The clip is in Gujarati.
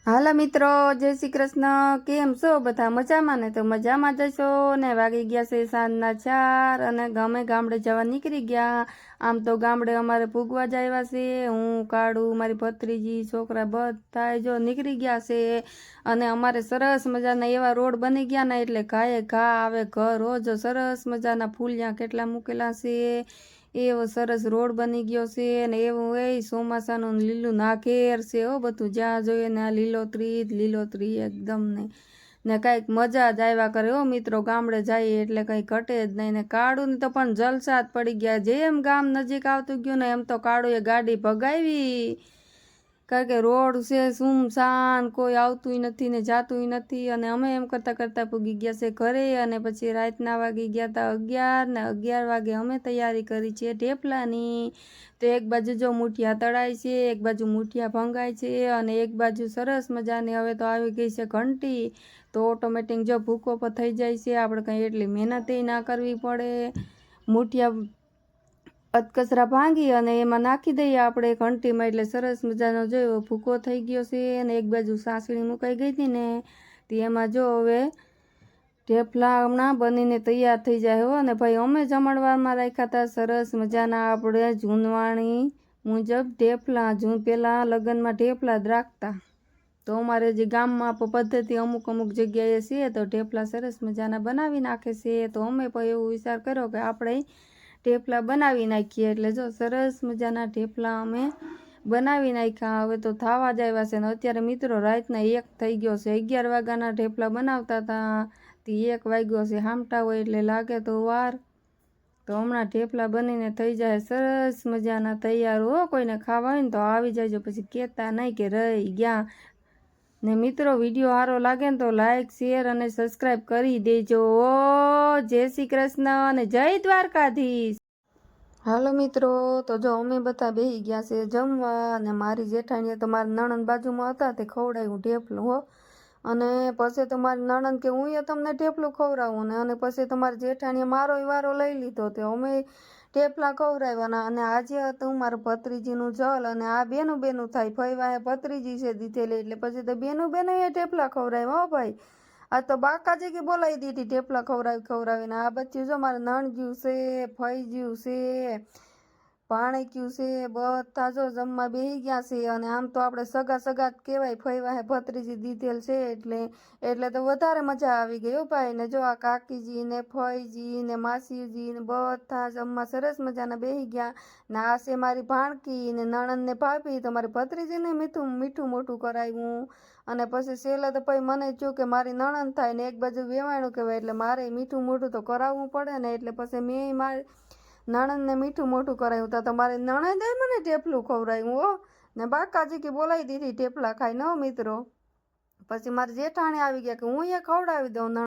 હાલો મિત્રો, જય શ્રી કૃષ્ણ। કેમ છો બધા? મજામાં ને? તો મજામાં જશો ને। વાગી ગયા છે સાંજના 4 અને ગમે ગામડે જવા નીકળી ગયા। આમ તો ગામડે અમારે પૂગવા જ આવ્યા છે। હું કાળું, મારી ભત્રીજી, છોકરા બધા જો નીકળી ગયા છે। અને અમારે સરસ મજાના એવા રોડ બની ગયા ને એટલે ઘાએ ઘા આવે ઘર હો। જો સરસ મજાના ફૂલિયા કેટલા મૂકેલા છે। એવો સરસ રોડ બની ગયો છે ને એવું એ ચોમાસાનું લીલું નાઘેર છે હો બધું। જ્યાં જોઈએ ને આ લીલોતરી એકદમ ને કાંઈક મજા જ આવ્યા કરે હો મિત્રો। ગામડે જઈએ એટલે કંઈ ઘટે જ નહીં ને કાળું ને તો પણ જલસા જ પડી ગયા। જેમ ગામ નજીક આવતું ગયું ને એમ તો કાળુએ ગાડી ભગાવી, કારણ કે રોડ છે સુમસાન, કોઈ આવતું નથી ને જાતું નથી। અને અમે એમ કરતાં કરતાં પૂગી ગયા છે ઘરે। અને પછી રાતના વાગી ગયા હતા 11 ને 11 વાગે અમે તૈયારી કરી છે ઢેફલાની। તો એક બાજુ જો મુઠિયા તળાય છે, એક બાજુ મુઠિયા ભંગાય છે અને એક બાજુ સરસ મજાની હવે તો આવી ગઈ છે ઘંટી। તો ઓટોમેટિક જો ભૂકો પર થઈ જાય છે, આપણે કંઈ એટલી મહેનત ના કરવી પડે। મુઠિયા અધકચરા ભાંગી અને એમાં નાખી દઈએ આપણે ઘંટીમાં એટલે સરસ મજાનો જો ભૂકો થઈ ગયો છે। અને એક બાજુ સાસણી મુકાઈ ગઈ હતી ને તો એમાં જો હવે ઢેફલાના બનીને તૈયાર થઈ જાય હો। અને ભાઈ અમે જમણવારમાં રાખ્યા હતા સરસ મજાના આપણે જૂનવાણી મુજબ ઢેફલા। પહેલાં લગ્નમાં ઢેફલા જ રાખતા। તો અમારે જે ગામમાં પદ્ધતિ અમુક જગ્યાએ છે તો ઢેફલા સરસ મજાના બનાવી નાખે છે। તો અમે પણ એવું વિચાર કર્યો કે આપણે ઢેફલા બનાવી નાખીએ। એટલે જો સરસ મજાના ઢેફલા અમે બનાવી નાખ્યા। હવે તો થવા જ આવ્યા છે ને અત્યારે મિત્રો રાતના 1 થઈ ગયો છે। 11 વાગ્યાના ઢેફલા બનાવતા હતા તે 1 વાગ્યો છે। હામટા હોય એટલે લાગે તો વાર। તો હમણાં ઢેફલા બનીને થઈ જાય સરસ મજાના તૈયાર હો। કોઈને ખાવા હોય ને તો આવી જાયજો, પછી કહેતા નહીં કે રહી ગયા ને। મિત્રો વિડીયો સારો લાગે ને તો લાઈક, શેર અને સબસ્ક્રાઈબ કરી દેજો। જય શ્રી કૃષ્ણ અને જય દ્વારકાધીશ। હાલો મિત્રો, તો જો અમે બધા બેસી ગયા છે જમવા અને મારી જેઠાણીએ તો મારા નણંદ બાજુમાં હતા તે ખવડાવ્યું ઢેફલું હો। અને પછી તો મારી નણંદ કે હું તમને ઢેફલું ખવડાવું ને, અને પછી તમારી જેઠાણીએ મારો વારો લઈ લીધો તે અમે ઢેફલા ખવડાવવાના। અને આજે હતું મારા ભત્રીજીનું જલ અને આ બેનું થાય ફઈવાએ ભત્રીજી છે દીધેલી એટલે પછી તો બેનું એ ઢેફલા ખવડાવ્યા હો ભાઈ। આ તો બાકાજી કે બોલાવી દીધી ઢેફલા ખવડાવીને। આ બધું જો મારે નણજ્યું છે, ફઈજ્યું છે, ભાણેક્યું છે, બધા જો જમવા બેસી ગયા છે। અને આમ તો આપણે સગા જ કહેવાય, ફઈવાહે ભત્રીજી દીધેલ છે એટલે તો વધારે મજા આવી ગઈ હો ભાઈ। ને જો આ કાકીજી ને ફઈજી ને માસીજી ને બધા જમવા સરસ મજાના બેસી ગયા ને। આ છે મારી ભાણકી ને નણંદ ને ભાભી। તો મારી ભત્રીજીને મીઠું મોટું કરાવ્યું। અને પછી છેલ્લે તો પછી મને થયું કે મારી નણંદ થાય ને એક બાજુ વેવાણું કહેવાય એટલે મારે મીઠું મોટું તો કરાવવું પડે ને। એટલે પછી મેં મારી નણંદને મીઠું મોટું કરાવ્યું તો મારી નણંદે મને ઢેફલું ખવડાવ્યું હો ને બાકાજી કે બોલાવી દીધી ઢેફલા ખાઈને હો મિત્રો। પછી મારી જેઠાણી આવી ગયા કે હું એ ખવડાવી દઉં।